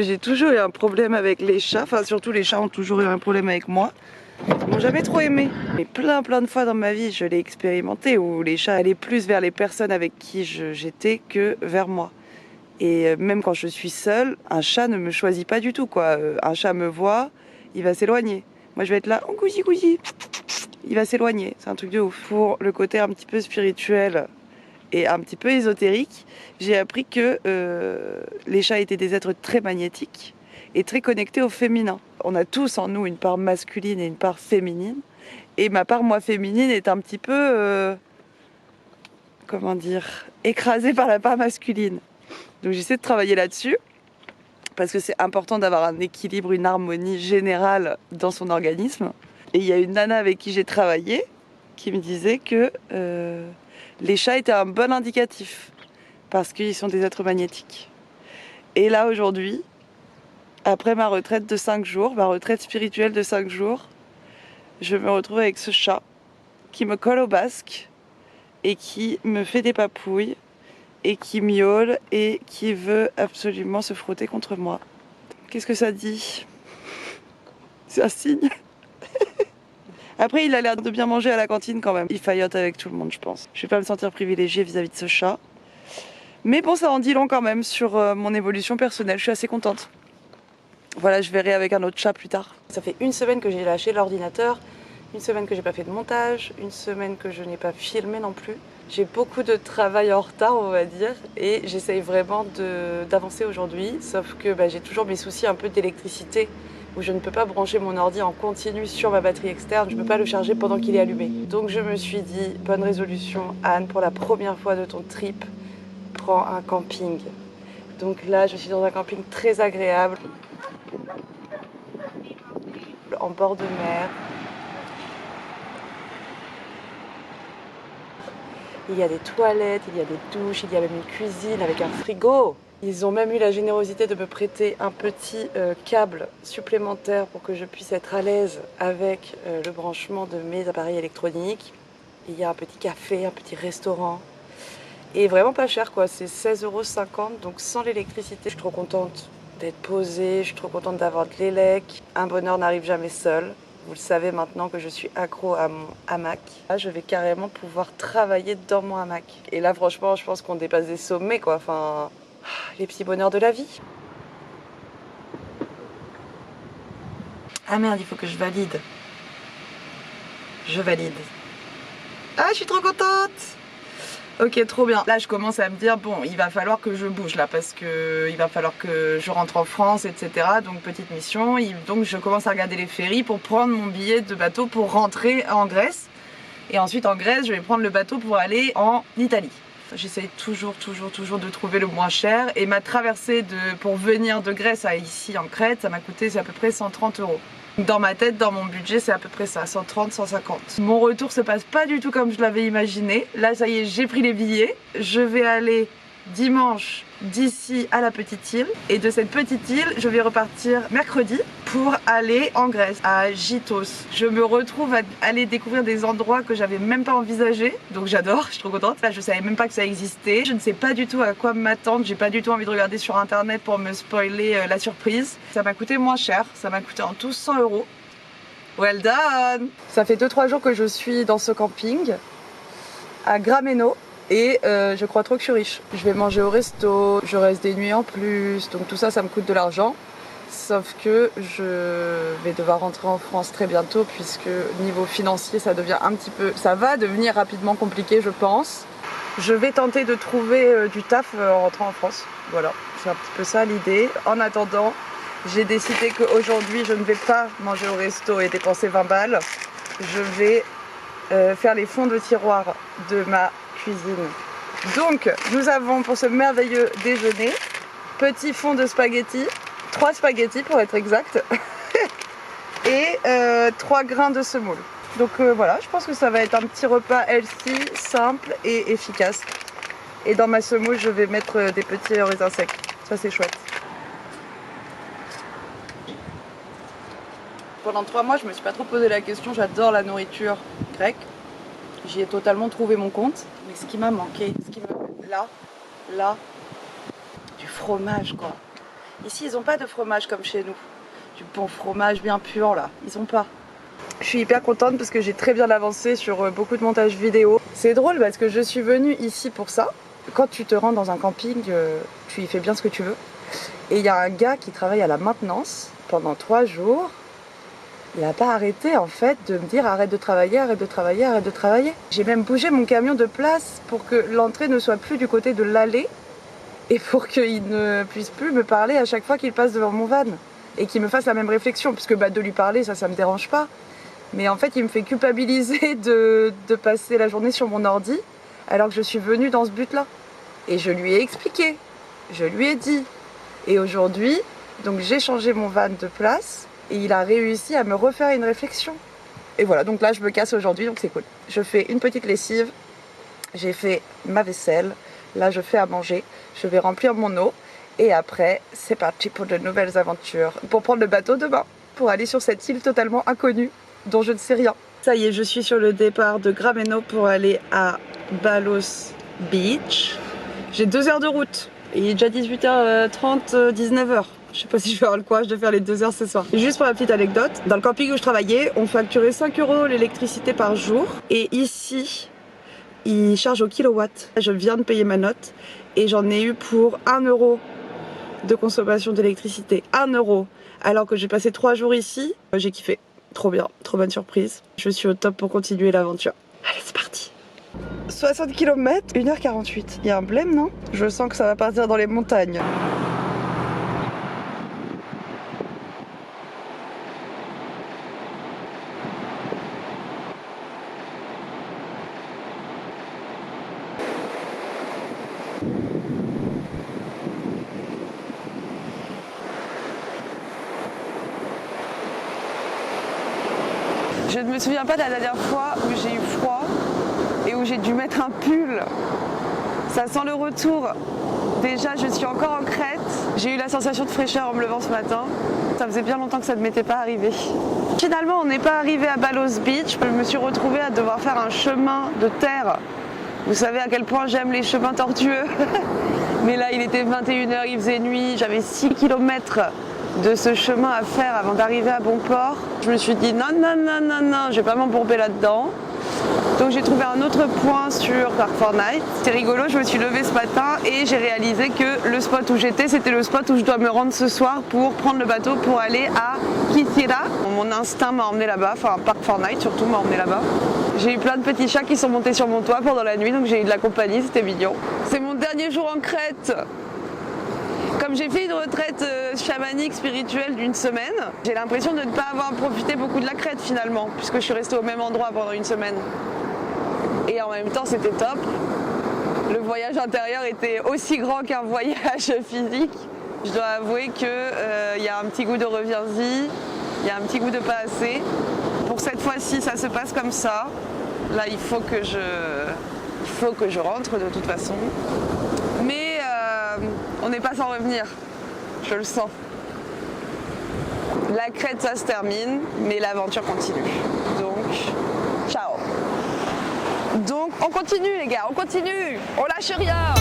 J'ai toujours eu un problème avec les chats, enfin surtout les chats ont toujours eu un problème avec moi. Ils m'ont jamais trop aimé. Mais plein de fois dans ma vie, je l'ai expérimenté où les chats allaient plus vers les personnes avec qui j'étais que vers moi. Et même quand je suis seule, un chat ne me choisit pas du tout, quoi. Un chat me voit, il va s'éloigner. Moi je vais être là, oh cousi cousi, il va s'éloigner. C'est un truc de ouf. Pour le côté un petit peu spirituel et un petit peu ésotérique, j'ai appris que les chats étaient des êtres très magnétiques et très connectés au féminin. On a tous en nous une part masculine et une part féminine. Et ma part, moi, féminine, est un petit peu, comment dire, écrasée par la part masculine. Donc j'essaie de travailler là-dessus, parce que c'est important d'avoir un équilibre, une harmonie générale dans son organisme. Et il y a une nana avec qui j'ai travaillé, qui me disait que les chats étaient un bon indicatif, parce qu'ils sont des êtres magnétiques. Et là, aujourd'hui, après ma retraite de 5 jours, ma retraite spirituelle de 5 jours, je me retrouve avec ce chat qui me colle au basque et qui me fait des papouilles et qui miaule et qui veut absolument se frotter contre moi. Qu'est-ce que ça dit? C'est un signe. Après, il a l'air de bien manger à la cantine quand même. Il faillote avec tout le monde, je pense. Je vais pas me sentir privilégiée vis-à-vis de ce chat. Mais bon, ça en dit long quand même sur mon évolution personnelle. Je suis assez contente. Voilà, je verrai avec un autre chat plus tard. Ça fait une semaine que j'ai lâché l'ordinateur, une semaine que j'ai pas fait de montage, une semaine que je n'ai pas filmé non plus. J'ai beaucoup de travail en retard, on va dire, et j'essaye vraiment d'avancer aujourd'hui, sauf que j'ai toujours mes soucis un peu d'électricité, où je ne peux pas brancher mon ordi en continu sur ma batterie externe, je ne peux pas le charger pendant qu'il est allumé. Donc je me suis dit, bonne résolution Anne, pour la première fois de ton trip, prends un camping. Donc là, je suis dans un camping très agréable, en bord de mer. Il y a des toilettes, il y a des douches, il y a même une cuisine avec un frigo. Ils ont même eu la générosité de me prêter un petit câble supplémentaire pour que je puisse être à l'aise avec le branchement de mes appareils électroniques. Il y a un petit café, un petit restaurant. Et vraiment pas cher quoi, c'est 16,50 €, donc sans l'électricité. Je suis trop contente d'être posée, je suis trop contente d'avoir de l'élec. Un bonheur n'arrive jamais seul. Vous le savez maintenant que je suis accro à mon hamac. Là, je vais carrément pouvoir travailler dans mon hamac. Et là, franchement, je pense qu'on dépasse des sommets, quoi. Enfin, les petits bonheurs de la vie. Ah merde, il faut que je valide. Je valide. Ah, je suis trop contente! Ok, trop bien. Là, je commence à me dire, bon, il va falloir que je bouge là, parce que il va falloir que je rentre en France, etc. Donc, petite mission. Donc, je commence à regarder les ferries pour prendre mon billet de bateau pour rentrer en Grèce. Et ensuite, en Grèce, je vais prendre le bateau pour aller en Italie. J'essaye toujours de trouver le moins cher. Et ma traversée pour venir de Grèce à ici en Crète, ça m'a coûté à peu près 130 €. Dans ma tête, dans mon budget, c'est à peu près ça, 130, 150. Mon retour se passe pas du tout comme je l'avais imaginé. Là, ça y est, j'ai pris les billets. Je vais aller dimanche d'ici à la petite île. Et de cette petite île, je vais repartir mercredi pour aller en Grèce, à Gitos. Je me retrouve à aller découvrir des endroits que j'avais même pas envisagés. Donc j'adore, je suis trop contente. Là, je savais même pas que ça existait. Je ne sais pas du tout à quoi m'attendre. J'ai pas du tout envie de regarder sur internet pour me spoiler la surprise. Ça m'a coûté moins cher. Ça m'a coûté en tout 100 €. Well done! Ça fait 2-3 jours que je suis dans ce camping à Grameno. Et je crois trop que je suis riche. Je vais manger au resto, je reste des nuits en plus, donc tout ça, ça me coûte de l'argent. Sauf que je vais devoir rentrer en France très bientôt puisque niveau financier, ça va devenir rapidement compliqué, je pense. Je vais tenter de trouver du taf en rentrant en France. Voilà, c'est un petit peu ça l'idée. En attendant, j'ai décidé qu'aujourd'hui, je ne vais pas manger au resto et dépenser 20 balles. Je vais faire les fonds de tiroir de ma cuisine. Donc nous avons pour ce merveilleux déjeuner petit fond de spaghettis, 3 spaghettis pour être exact, et 3 grains de semoule. Donc voilà, je pense que ça va être un petit repas healthy, simple et efficace. Et dans ma semoule, je vais mettre des petits raisins secs. Ça c'est chouette. Pendant 3 mois, je me suis pas trop posé la question, j'adore la nourriture grecque. J'y ai totalement trouvé mon compte. Mais ce qui m'a manqué, là, du fromage quoi. Ici, ils n'ont pas de fromage comme chez nous. Du bon fromage bien pur, là. Ils n'ont pas. Je suis hyper contente parce que j'ai très bien avancé sur beaucoup de montages vidéo. C'est drôle parce que je suis venue ici pour ça. Quand tu te rends dans un camping, tu y fais bien ce que tu veux. Et il y a un gars qui travaille à la maintenance pendant 3 jours. Il n'a pas arrêté en fait de me dire arrête de travailler, arrête de travailler, arrête de travailler. J'ai même bougé mon camion de place pour que l'entrée ne soit plus du côté de l'allée et pour qu'il ne puisse plus me parler à chaque fois qu'il passe devant mon van et qu'il me fasse la même réflexion, puisque de lui parler ça me dérange pas. Mais en fait il me fait culpabiliser de passer la journée sur mon ordi alors que je suis venue dans ce but là. Et je lui ai expliqué, je lui ai dit. Et aujourd'hui, donc j'ai changé mon van de place. Et il a réussi à me refaire une réflexion. Et voilà, donc là je me casse aujourd'hui, donc c'est cool. Je fais une petite lessive, j'ai fait ma vaisselle, là je fais à manger, je vais remplir mon eau. Et après, c'est parti pour de nouvelles aventures. Pour prendre le bateau demain, pour aller sur cette île totalement inconnue, dont je ne sais rien. Ça y est, je suis sur le départ de Grameno pour aller à Balos Beach. J'ai 2 heures de route. Et il est déjà 18h30, 19h. Je sais pas si je vais avoir le courage de faire les 2 heures ce soir. Juste pour la petite anecdote, dans le camping où je travaillais, on facturait 5 € l'électricité par jour. Et ici, ils chargent au kilowatt. Je viens de payer ma note et j'en ai eu pour 1 € de consommation d'électricité. 1 €. Alors que j'ai passé 3 jours ici, j'ai kiffé. Trop bien, trop bonne surprise. Je suis au top pour continuer l'aventure. Allez, c'est parti. 60 km, 1h48. Il y a un blême, non? Je sens que ça va partir dans les montagnes. Je ne me souviens pas de la dernière fois où j'ai eu froid et où j'ai dû mettre un pull. Ça sent le retour. Déjà, je suis encore en Crète. J'ai eu la sensation de fraîcheur en me levant ce matin. Ça faisait bien longtemps que ça ne m'était pas arrivé. Finalement, on n'est pas arrivé à Balos Beach. Je me suis retrouvée à devoir faire un chemin de terre. Vous savez à quel point j'aime les chemins tortueux. Mais là, il était 21h, il faisait nuit. J'avais 6 km de ce chemin à faire avant d'arriver à bon port. Je me suis dit non, je vais pas m'embourber là-dedans. Donc j'ai trouvé un autre point sur Carrefour Night. C'était rigolo, je me suis levée ce matin et j'ai réalisé que le spot où j'étais, c'était le spot où je dois me rendre ce soir pour prendre le bateau pour aller à Kisira. Mon instinct m'a emmené là-bas, enfin Carrefour Night surtout m'a emmené là-bas. J'ai eu plein de petits chats qui sont montés sur mon toit pendant la nuit, donc j'ai eu de la compagnie, c'était mignon. C'est mon dernier jour en Crète. Comme j'ai fait une retraite chamanique spirituelle d'1 semaine, j'ai l'impression de ne pas avoir profité beaucoup de la Crète finalement, puisque je suis restée au même endroit pendant 1 semaine. Et en même temps, c'était top. Le voyage intérieur était aussi grand qu'un voyage physique. Je dois avouer qu'il y a un petit goût de reviens-y, il y a un petit goût de pas assez. Pour cette fois-ci, ça se passe comme ça. Là, il faut que je rentre de toute façon. Mais on n'est pas sans revenir, je le sens. La Crète, ça se termine, mais l'aventure continue. Donc, ciao. Donc, on continue les gars, on continue, on lâche rien.